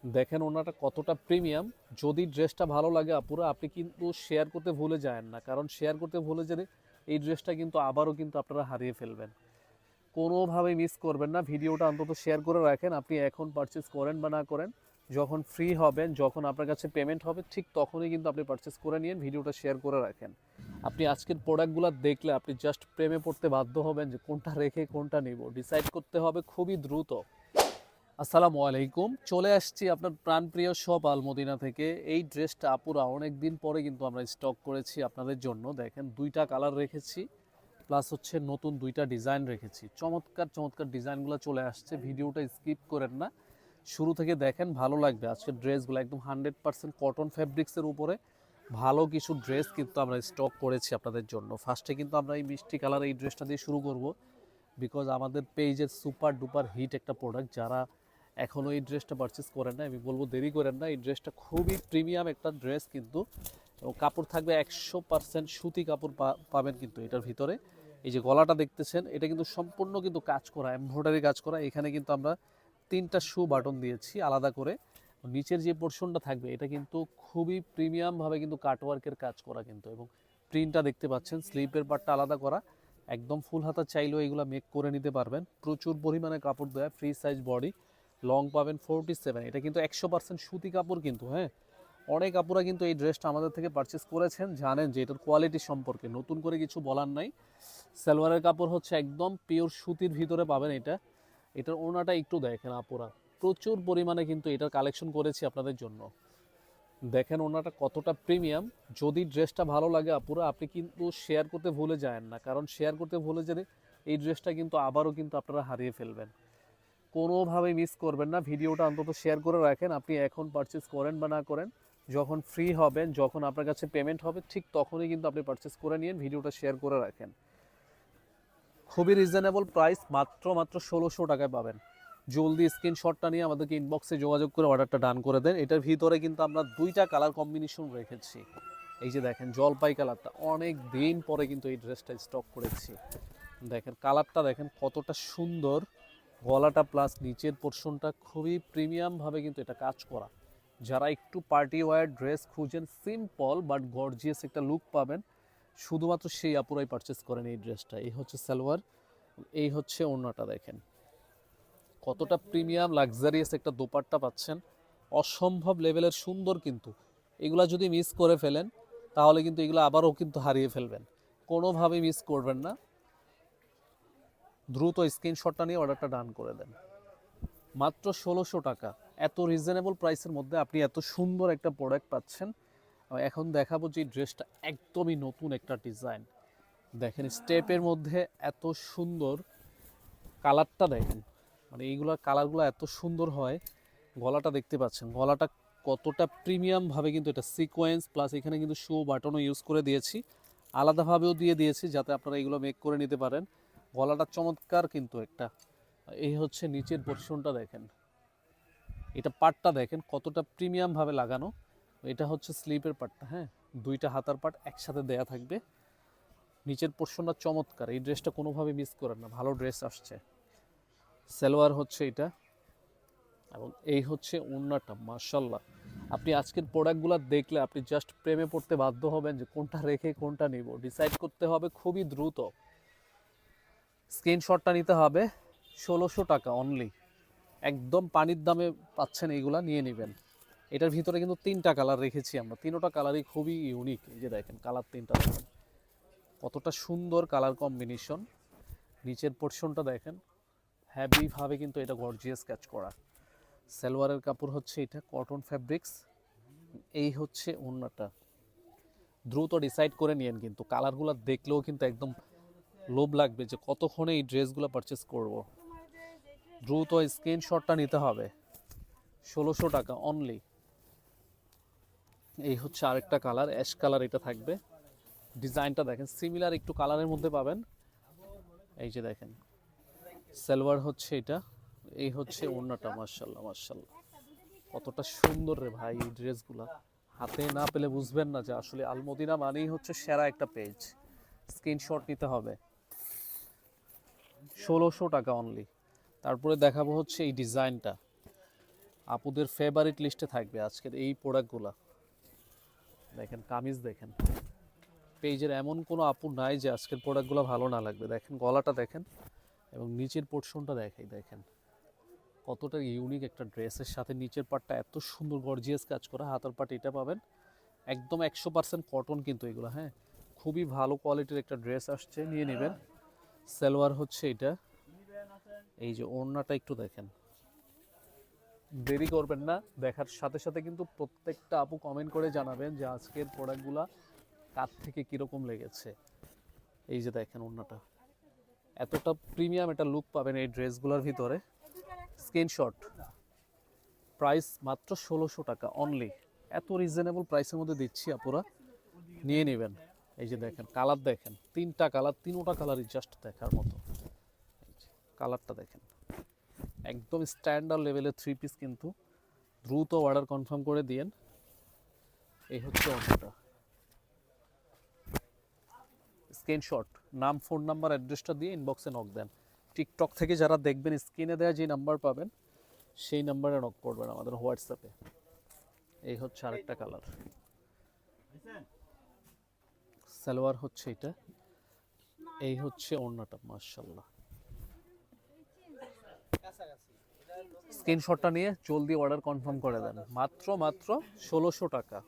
দেখেন ওনাটা কতটা প্রিমিয়াম। যদি ড্রেসটা ভালো লাগে আপুরা, আপনি কিন্তু শেয়ার করতে ভুলে যায়েন না, কারণ শেয়ার করতে ভুলে গেলে এই ড্রেসটা কিন্তু আবারও কিন্তু আপনারা হারিয়ে ফেলবেন। কোনোভাবে মিস করবেন না, ভিডিওটা অন্তত শেয়ার করে রাখেন। আপনি এখন পারচেস করেন বা না করেন, যখন ফ্রি হবেন, যখন আপনার কাছে পেমেন্ট হবে, ঠিক তখনই কিন্তু আপনি পারচেস করে নিন, ভিডিওটা শেয়ার করে রাখেন। আপনি আজকের প্রোডাক্টগুলো দেখলে আপনি জাস্ট প্রেমে পড়তে বাধ্য হবেন যে কোনটা রেখে কোনটা নিব, ডিসাইড করতে হবে খুবই দ্রুত। আসসালামু আলাইকুম, চলে আসছি আপনার প্রাণপ্রিয় শপ আলমদিনা থেকে। এই ড্রেসটা আপুরা অনেক দিন পরে কিন্তু আমরা স্টক করেছি আপনাদের জন্য। দেখেন দুইটা কালার রেখেছি, প্লাস হচ্ছে নতুন দুইটা ডিজাইন রেখেছি। চমৎকার চমৎকার ডিজাইনগুলো চলে আসছে, ভিডিওটা স্কিপ করেন না, শুরু থেকে দেখেন, ভালো লাগবে। আজকের ড্রেসগুলো একদম 100% কটন ফ্যাব্রিক্সের উপরে ভালো কিছু ড্রেস কিন্তু আমরা স্টক করেছি আপনাদের জন্য। ফার্স্টে কিন্তু আমরা এই মিষ্টি কালার এই ড্রেসটা দিয়ে শুরু করব, বিকজ আমাদের পেজের সুপার ডুপার হিট একটা প্রোডাক্ট। যারা এখনও এই ড্রেসটা পারচেস করেন না, আমি বলবো দেরি করেন না। এই ড্রেসটা খুবই প্রিমিয়াম একটা ড্রেস কিন্তু, এবং কাপড় থাকবে 100% সুতি কাপড় পাবেন কিন্তু এটার ভিতরে। এই যে গলাটা দেখতেছেন, এটা কিন্তু সম্পূর্ণ কিন্তু কাজ করা, এমব্রয়ডারি কাজ করা। এখানে কিন্তু আমরা 3টা শু বাটন দিয়েছি আলাদা করে। নিচের যে পোর্শনটা থাকবে এটা কিন্তু খুবই প্রিমিয়ামভাবে কিন্তু কাটওয়ার্কের কাজ করা কিন্তু, এবং প্রিন্টটা দেখতে পাচ্ছেন, স্লিপের পার্টটা আলাদা করা। একদম ফুল হাতা চাইলেও এগুলো মেক করে নিতে পারবেন। প্রচুর পরিমাণে কাপড় দেয়, ফ্রি সাইজ বডি, লং পাবেন 47। এটা কিন্তু 100% সুতি কাপড় কিন্তু। হ্যাঁ, অনেক আপুরা কিন্তু এই ড্রেসটা আমাদের থেকে পারচেস করেছেন, জানেন যে এটার কোয়ালিটি সম্পর্কে, নতুন করে কিছু বলার নাই। সালোয়ারের কাপড় হচ্ছে একদম পিওর সুতির ভিতরে পাবেন এটা। এটার ওড়নাটা একটু দেখেন আপুরা, প্রচুর পরিমাণে কিন্তু এটার কালেকশন করেছি আপনাদের জন্য। দেখেন ওনাটা কতটা প্রিমিয়াম। যদি ড্রেসটা ভালো লাগে আপুরা, আপনি কিন্তু শেয়ার করতে ভুলে যায়েন না, কারণ শেয়ার করতে ভুলে গেলে এই ড্রেসটা কিন্তু আবারও কিন্তু আপনারা হারিয়ে ফেলবেন। কোনোভাবে মিস করবেন না, ভিডিওটা অন্তত শেয়ার করে রাখেন। আপনি এখন পারচেস করেন বা না করেন, যখন ফ্রি হবেন, যখন আপনার কাছে পেমেন্ট হবে, ঠিক তখনই কিন্তু আপনি পারচেস করে নিন, ভিডিওটা শেয়ার করে রাখেন। খুবই রিজনেবল প্রাইস, মাত্র 1600 টাকায় পাবেন। জলদি স্ক্রিনশটটা নিয়ে আমাদেরকে ইনবক্সে যোগাযোগ করে অর্ডারটা ডান করে দেন। এটার ভিতরে কিন্তু আমরা দুইটা কালার কম্বিনেশন রেখেছি। এই যে দেখেন জলপাই কালারটা, অনেক দিন পরে কিন্তু এই ড্রেসটা স্টক করেছি। দেখেন কালারটা দেখেন কতটা সুন্দর, গলাটা প্লাস নিচের পোর্শনটা খুবই প্রিমিয়ামভাবে কিন্তু এটা কাজ করা। যারা একটু পার্টি ওয়্যার ড্রেস খুঁজেন, সিম্পল বাট গর্জিয়াস একটা লুক পাবেন, শুধুমাত্র সেই আপুরাই পারচেস করেন এই ড্রেসটা। এই হচ্ছে সালোয়ার, এই হচ্ছে ওড়নাটা। দেখেন কতটা প্রিমিয়াম লাক্সারিয়াস একটা দোপাট্টা পাচ্ছেন, অসম্ভব লেভেলের সুন্দর কিন্তু। এগুলা যদি মিস করে ফেলেন, তাহলে কিন্তু এগুলো আবারও কিন্তু হারিয়ে ফেলবেন। কোনোভাবেই মিস করবেন না, দ্রুত স্ক্রিনশটটা নিয়ে অর্ডারটা ডান করে দেন। মাত্র 1600 টাকা, এত রিজনেবল প্রাইসের মধ্যে আপনি এত সুন্দর একটা প্রোডাক্ট পাচ্ছেন। এখন দেখাবো যে ড্রেসটা একদমই নতুন একটা ডিজাইন। দেখেন স্টেপের মধ্যে এত সুন্দর কালারটা দেখেন, মানে এইগুলোর কালারগুলো এত সুন্দর হয়। গলাটা দেখতে পাচ্ছেন, গলাটা কতটা প্রিমিয়ামভাবে কিন্তু এটা সিকোয়েন্স, প্লাস এখানে কিন্তু শো বাটনও ইউজ করে দিয়েছি, আলাদাভাবেও দিয়ে দিয়েছি যাতে আপনারা এগুলো মেক করে নিতে পারেন। গলাটা চমৎকার কিন্তু একটা। এই হচ্ছে নিচের পোর্শনটা দেখেন, এটা পার্টটা দেখেন কতটা প্রিমিয়ামভাবে লাগানো। এটা হচ্ছে স্লিপের পার্টটা। হ্যাঁ, দুইটা হাতার পার্ট একসাথে দেয়া থাকবে। নিচের পোর্শনটা চমৎকার, এই ড্রেসটা কোনোভাবে মিস করেন না, ভালো ড্রেস আসছে। সালোয়ার হচ্ছে এটা, এবং এই হচ্ছে ওড়নাটা। মাশাল্লাহ, আপনি আজকের প্রোডাক্টগুলো দেখলে আপনি জাস্ট প্রেমে পড়তে বাধ্য হবেন যে কোনটা রেখে কোনটা নিব, ডিসাইড করতে হবে খুবই দ্রুত। স্ক্রিনশটটা নিতে হবে, 1600 টাকা অনলি, একদম পানির দামে পাচ্ছেন, এইগুলা নিয়ে নেবেন। এটার ভিতরে কিন্তু 3টা কালার রেখেছি আমরা, 3টা কালারই খুবই ইউনিক। এই যে দেখেন কালার 3টা দেখেন কতটা সুন্দর কালার কম্বিনেশন। নিচের পোর্শনটা দেখেন, হ্যাভিভাবে কিন্তু এটা গর্জিয়াস কাজ করা। সালোয়ারের কাপড় হচ্ছে এটা কটন ফ্যাব্রিক্স। এই হচ্ছে ওড়নাটা। দ্রুত ডিসাইড করে নিয়েন, কিন্তু কালারগুলো দেখলেও কিন্তু একদম লোভ লাগবে যে কতক্ষণে এই ড্রেসগুলো পারচেস করব। দ্রুত স্ক্রিনশটটা নিতে হবে, 1600 টাকা অনলি। এই হচ্ছে আরেকটা কালার, অ্যাশ কালার, এটা থাকবে। ডিজাইনটা দেখেন সিমিলার একটু কালারের মধ্যে পাবেন। এই যে দেখেন সালোয়ার হচ্ছে এটা, এই হচ্ছে ওড়নাটা। মাশাল্লাহ মাশাল্লাহ, কতটা সুন্দর রে ভাই এই ড্রেসগুলা। হাতে না পেলে বুঝবেন না যে আসলে আলমদিনা মানেই হচ্ছে সেরা একটা পেজ। স্ক্রিনশট নিতে হবে, 1600 টাকা অনলি। তারপরে দেখাবো হচ্ছে এই ডিজাইনটা, আপুদের ফেভারিট লিস্টে থাকবে আজকের এই প্রোডাক্টগুলো। দেখেন কামিজ দেখেন, পেজের এমন কোনো আপু নাই যে আজকের প্রোডাক্টগুলো ভালো না লাগবে। দেখেন গলাটা দেখেন এবং নিচের পোর্শনটা দেখেন কতটা ইউনিক একটা ড্রেসের সাথে নিচের পাটটা এত সুন্দর গর্জিয়াস কাজ করা, হাতার পাট এটা পাবেন একদম 100% কটন কিন্তু এগুলো, হ্যাঁ খুবই ভালো কোয়ালিটির একটা ড্রেস আসছে, নিয়ে নেবেন। সালোয়ার হচ্ছে এটা, এই যে ওড়নাটা একটু দেখেন, দেরি করবেন না, দেখার সাথে সাথে কিন্তু প্রত্যেকটা আপু কমেন্ট করে জানাবেন যে আজকের প্রোডাক্টগুলা কার থেকে কীরকম লেগেছে। এই যে দেখেন ওড়নাটা, এতটা প্রিমিয়াম একটা লুক পাবেন এই ড্রেসগুলোর ভিতরে। স্ক্রিনশট, প্রাইস মাত্র 1600 টাকা অনলি, এত রিজনেবল প্রাইসের মধ্যে দিচ্ছি আপুরা, নিয়ে নেবেন। এই যে দেখেন কালার দেখেন, তিনটা কালার, তিনোটা কালারই জাস্ট দেখার মতো। কালারটা দেখেন, একদম স্ট্যান্ডার্ড লেভেলের 3 পিস, কিন্তু দ্রুত অর্ডার কনফার্ম করে দিয়েন। এই হচ্ছে অর্ডারটা। স্ক্রিনশট, নাম, ফোন নাম্বার, অ্যাড্রেসটা দিয়ে ইনবক্সে নক দেন। টিকটক থেকে যারা দেখবেন স্ক্রিনে দেওয়া যে নাম্বার পাবেন সেই নাম্বারে নক করবেন আমাদের হোয়াটসঅ্যাপে। এই হচ্ছে আরেকটা কালার, সালোয়ার হচ্ছে এটা, এই হচ্ছে ওড়নাটা, মাশাআল্লাহ। স্ক্রিনশটটা নিয়ে জলদি অর্ডার কনফার্ম করে দেন, মাত্র 1600 টাকা।